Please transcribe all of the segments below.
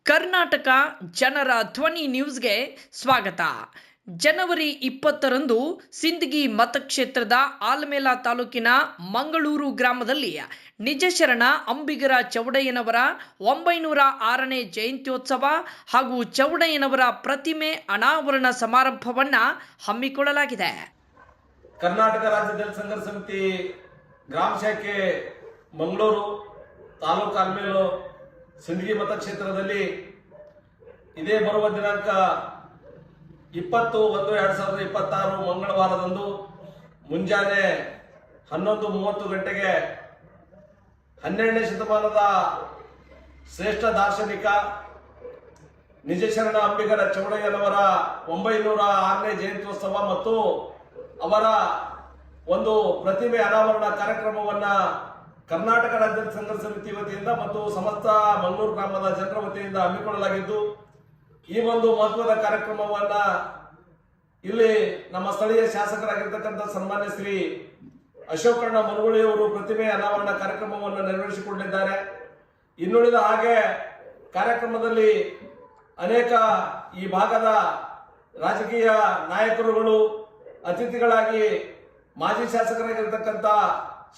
ಕರ್ನಾಟಕ ಜನರ ಧ್ವನಿ ನ್ಯೂಸ್ಗೆ ಸ್ವಾಗತ. ಜನವರಿ 20ರಂದು ಸಿಂದಗಿ ಮತಕ್ಷೇತ್ರದ ಆಲಮೇಲ ತಾಲೂಕಿನ ಮಂಗಳೂರು ಗ್ರಾಮದಲ್ಲಿ ನಿಜಶರಣ ಅಂಬಿಗರ ಚೌಡಯ್ಯನವರ 906ನೇ ಜಯಂತ್ಯೋತ್ಸವ ಹಾಗೂ ಚೌಡಯ್ಯನವರ ಪ್ರತಿಮೆ ಅನಾವರಣ ಸಮಾರಂಭವನ್ನು ಹಮ್ಮಿಕೊಳ್ಳಲಾಗಿದೆ. ಕರ್ನಾಟಕ ರಾಜ್ಯ ದಲಿತ ಸಂಘರ್ಷ ಸಮಿತಿ ಗ್ರಾಮ ಶಾಖೆ ಮಂಗಳೂರು ತಾಲೂಕು ಆಲಮೇಲು ಸಿಂದಗಿ ಮತಕ್ಷೇತ್ರದಲ್ಲಿ ಇದೇ ಬರುವ ದಿನಾಂಕ 20/1/2026 ಮಂಗಳವಾರದಂದು ಮುಂಜಾನೆ 11:30 ಗಂಟೆಗೆ 12ನೇ ಶತಮಾನದ ಶ್ರೇಷ್ಠ ದಾರ್ಶನಿಕ ನಿಜಶರಣ ಅಂಬಿಗರ ಚೌಡಯ್ಯನವರ 906ನೇ ಜಯಂತ್ಯೋತ್ಸವ ಮತ್ತು ಅವರ ಒಂದು ಪ್ರತಿಮೆ ಅನಾವರಣ ಕಾರ್ಯಕ್ರಮವನ್ನ ಕರ್ನಾಟಕ ರಾಜ್ಯ ಸಂಘರ್ಷ ಸಮಿತಿ ವತಿಯಿಂದ ಮತ್ತು ಸಮಸ್ತ ಮಂಗಳೂರು ಗ್ರಾಮದ ಜನರ ವತಿಯಿಂದ ಹಮ್ಮಿಕೊಳ್ಳಲಾಗಿದ್ದು, ಈ ಒಂದು ಮಹತ್ವದ ಕಾರ್ಯಕ್ರಮವನ್ನ ಇಲ್ಲಿ ನಮ್ಮ ಸ್ಥಳೀಯ ಶಾಸಕರಾಗಿರ್ತಕ್ಕಂಥ ಸನ್ಮಾನ್ಯ ಶ್ರೀ ಅಶೋಕಣ್ಣ ಮನಗುಳಿಯವರು ಪ್ರತಿಮೆ ಅನಾವರಣ ಕಾರ್ಯಕ್ರಮವನ್ನು ನೆರವೇರಿಸಿಕೊಂಡಿದ್ದಾರೆ. ಇನ್ನುಳಿದ ಹಾಗೆ ಕಾರ್ಯಕ್ರಮದಲ್ಲಿ ಅನೇಕ ಈ ಭಾಗದ ರಾಜಕೀಯ ನಾಯಕರುಗಳು ಅತಿಥಿಗಳಾಗಿ ಮಾಜಿ ಶಾಸಕರಾಗಿರ್ತಕ್ಕಂಥ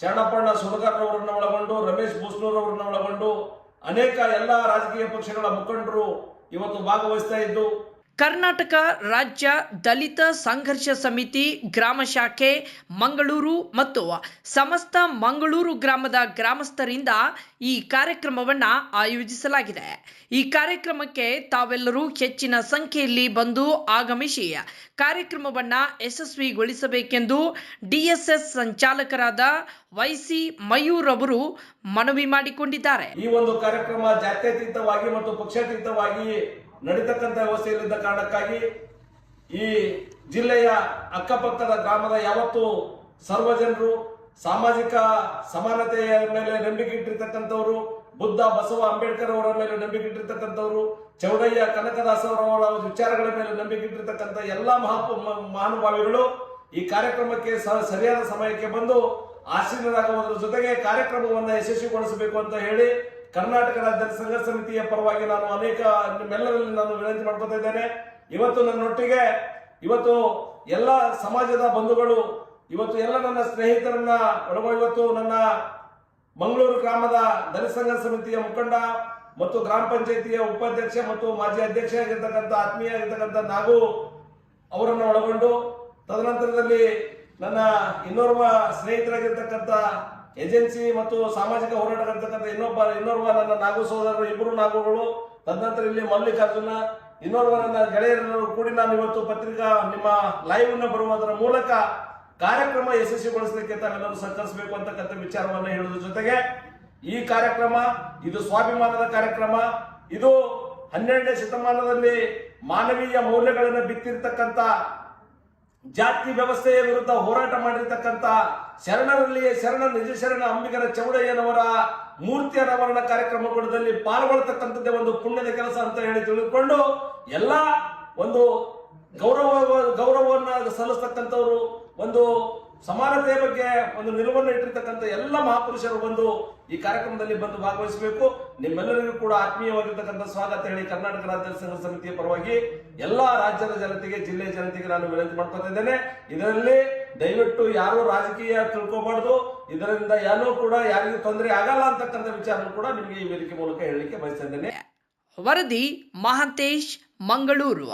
ಶರಣಪ್ಪಣ್ಣ ಸುಣಗಾರರವರನ್ನ ಒಳಗೊಂಡು, ರಮೇಶ್ ಬೂಸ್ನೂರವರನ್ನ ಒಳಗೊಂಡು ಅನೇಕ ಎಲ್ಲ ರಾಜಕೀಯ ಪಕ್ಷಗಳ ಮುಖಂಡರು ಇವತ್ತು ಭಾಗವಹಿಸ್ತಾ ಇದ್ದು, ಕರ್ನಾಟಕ ರಾಜ್ಯ ದಲಿತ ಸಂಘರ್ಷ ಸಮಿತಿ ಗ್ರಾಮ ಶಾಖೆ ಮಂಗಳೂರು ಮತ್ತು ಸಮಸ್ತ ಮಂಗಳೂರು ಗ್ರಾಮದ ಗ್ರಾಮಸ್ಥರಿಂದ ಈ ಕಾರ್ಯಕ್ರಮವನ್ನು ಆಯೋಜಿಸಲಾಗಿದೆ. ಈ ಕಾರ್ಯಕ್ರಮಕ್ಕೆ ತಾವೆಲ್ಲರೂ ಹೆಚ್ಚಿನ ಸಂಖ್ಯೆಯಲ್ಲಿ ಬಂದು ಆಗಮಿಸಿ ಕಾರ್ಯಕ್ರಮವನ್ನು ಯಶಸ್ವಿಗೊಳಿಸಬೇಕೆಂದು ಡಿಎಸ್ಎಸ್ ಸಂಚಾಲಕರಾದ ವೈಸಿ ಮಯೂರ್ ಅವರು ಮನವಿ ಮಾಡಿಕೊಂಡಿದ್ದಾರೆ. ಈ ಒಂದು ಕಾರ್ಯಕ್ರಮ ಜಾತ್ಯತೀತವಾಗಿ ಮತ್ತು ಪಕ್ಷಾತೀತವಾಗಿ ನಡೀತಕ್ಕಂಥ ವ್ಯವಸ್ಥೆಯಲ್ಲಿದ್ದ ಕಾರಣಕ್ಕಾಗಿ ಈ ಜಿಲ್ಲೆಯ ಅಕ್ಕಪಕ್ಕದ ಗ್ರಾಮದ ಯಾವತ್ತು ಸರ್ವ ಜನರು ಸಾಮಾಜಿಕ ಸಮಾನತೆಯ ಮೇಲೆ ನಂಬಿಕೆ ಇಟ್ಟಿರ್ತಕ್ಕಂಥವ್ರು, ಬುದ್ಧ ಬಸವ ಅಂಬೇಡ್ಕರ್ ಅವರ ಮೇಲೆ ನಂಬಿಕೆ ಇಟ್ಟಿರ್ತಕ್ಕಂಥವ್ರು, ಚೌಡಯ್ಯ ಕನಕದಾಸ ಅವರ ವಿಚಾರಗಳ ಮೇಲೆ ನಂಬಿಕೆ ಇಟ್ಟಿರ್ತಕ್ಕಂಥ ಎಲ್ಲ ಮಹಾನುಭಾವಿಗಳು ಈ ಕಾರ್ಯಕ್ರಮಕ್ಕೆ ಸರಿಯಾದ ಸಮಯಕ್ಕೆ ಬಂದು ಆಶೀರ್ವಾದರಾಗುವುದರ ಜೊತೆಗೆ ಕಾರ್ಯಕ್ರಮವನ್ನು ಯಶಸ್ವಿಗೊಳಿಸಬೇಕು ಅಂತ ಹೇಳಿ ಕರ್ನಾಟಕ ರಾಜ್ಯ ಸಂಘರ್ಷ ಸಮಿತಿಯ ಪರವಾಗಿ ನಾನು ನಿಮ್ಮೆಲ್ಲರಲ್ಲಿ ನಾನು ವಿನಂತಿ ಮಾಡ್ಕೊತಾ ಇದ್ದೇನೆ. ಇವತ್ತು ನನ್ನೊಟ್ಟಿಗೆ ಇವತ್ತು ಎಲ್ಲ ಸಮಾಜದ ಬಂಧುಗಳು, ಇವತ್ತು ಎಲ್ಲ ನನ್ನ ಸ್ನೇಹಿತರನ್ನ ಒಳಗೊಂಡು ಇವತ್ತು ನನ್ನ ಮಂಗಳೂರು ಗ್ರಾಮದ ದಲಿತ ಸಂಘರ್ಷ ಸಮಿತಿಯ ಮುಖಂಡ ಮತ್ತು ಗ್ರಾಮ ಪಂಚಾಯಿತಿಯ ಉಪಾಧ್ಯಕ್ಷ ಮತ್ತು ಮಾಜಿ ಅಧ್ಯಕ್ಷ ಆಗಿರ್ತಕ್ಕಂಥ ಆತ್ಮೀಯ ಆಗಿರ್ತಕ್ಕಂಥ ನಾಗು ಅವರನ್ನು ಒಳಗೊಂಡು, ತದನಂತರದಲ್ಲಿ ನನ್ನ ಇನ್ನೋರ್ವ ಸ್ನೇಹಿತರಾಗಿರ್ತಕ್ಕಂಥ ಏಜೆನ್ಸಿ ಮತ್ತು ಸಾಮಾಜಿಕ ಹೋರಾಟಗಾರರ್ತಕ್ಕಂಥ ಇನ್ನೋರ್ವ ನನ್ನ ನಾಗು ಸಹೋದರರು, ಇಬ್ಬರು ನಾಗುಗಳು, ತದನಂತರ ಇಲ್ಲಿ ಮಲ್ಲಿಕಾರ್ಜುನ, ಇನ್ನೋರ್ವ ನನ್ನ ಗೆಳೆಯರೆಲ್ಲರೂ ಕೂಡಿ ನಾನು ಇವತ್ತು ಪತ್ರಿಕಾ ನಿಮ್ಮ ಲೈವ್ ಅನ್ನು ಬರುವುದರ ಮೂಲಕ ಕಾರ್ಯಕ್ರಮ ಯಶಸ್ವಿಗೊಳಿಸಲಿಕ್ಕೆ ತಾವೆಲ್ಲರೂ ಸಹಕರಿಸಬೇಕು ಅಂತಕ್ಕಂಥ ವಿಚಾರವನ್ನು ಹೇಳುವುದರ ಜೊತೆಗೆ ಈ ಕಾರ್ಯಕ್ರಮ ಇದು ಸ್ವಾಭಿಮಾನದ ಕಾರ್ಯಕ್ರಮ. ಇದು 12ನೇ ಶತಮಾನದಲ್ಲಿ ಮಾನವೀಯ ಮೌಲ್ಯಗಳನ್ನು ಬಿತ್ತಿರ್ತಕ್ಕಂಥ, ಜಾತಿ ವ್ಯವಸ್ಥೆಯ ವಿರುದ್ಧ ಹೋರಾಟ ಮಾಡಿರ್ತಕ್ಕಂಥ ಶರಣರಲ್ಲಿಯೇ ಶರಣ ನಿಜಶರಣ ಅಂಬಿಗರ ಚೌಡಯ್ಯನವರ ಮೂರ್ತಿ ಅನಾವರಣ ಕಾರ್ಯಕ್ರಮಗಳಲ್ಲಿ ಪಾಲ್ಗೊಳ್ತಕ್ಕಂಥದ್ದೇ ಒಂದು ಪುಣ್ಯದ ಕೆಲಸ ಅಂತ ಹೇಳಿ ತಿಳಿದುಕೊಂಡು ಎಲ್ಲ ಒಂದು ಗೌರವವನ್ನು ಸಲ್ಲಿಸ್ತಕ್ಕಂಥವ್ರು, ಒಂದು ಸಮಾನತೆಯ ಬಗ್ಗೆ ಒಂದು ನಿಲುವನ್ನು ಇಟ್ಟಿರ್ತಕ್ಕಂಥ ಎಲ್ಲ ಮಹಾಪುರುಷರು ಬಂದು ಈ ಕಾರ್ಯಕ್ರಮದಲ್ಲಿ ಬಂದು ಭಾಗವಹಿಸಬೇಕು. ನಿಮ್ಮೆಲ್ಲರಿಗೂ ಕೂಡ ಆತ್ಮೀಯವಾಗಿರ್ತಕ್ಕಂಥ ಸ್ವಾಗತ ಹೇಳಿ ಕರ್ನಾಟಕ ರಾಜ್ಯ ಸಂಘರ್ಷ ಸಮಿತಿಯ ಪರವಾಗಿ ಎಲ್ಲಾ ರಾಜ್ಯದ ಜನತೆಗೆ, ಜಿಲ್ಲೆಯ ಜನತೆಗೆ ನಾನು ವಿನಂತಿ ಮಾಡ್ಕೊತಾ ಇದ್ದೇನೆ. ಇದರಲ್ಲಿ ದಯವಿಟ್ಟು ಯಾರು ರಾಜಕೀಯ ತಿಳ್ಕೋಬಾರ್ದು, ಇದರಿಂದ ಏನೂ ಕೂಡ ಯಾರಿಗೂ ತೊಂದರೆ ಆಗಲ್ಲ ಅಂತಕ್ಕಂಥ ವಿಚಾರ ಕೂಡ ನಿಮಗೆ ಈ ವೇದಿಕೆ ಮೂಲಕ ಹೇಳಲಿಕ್ಕೆ ಬಯಸ್ತಾ ಇದ್ದೇನೆ. ವರದಿ ಮಹಾಂತೇಶ್, ಮಂಗಳೂರು.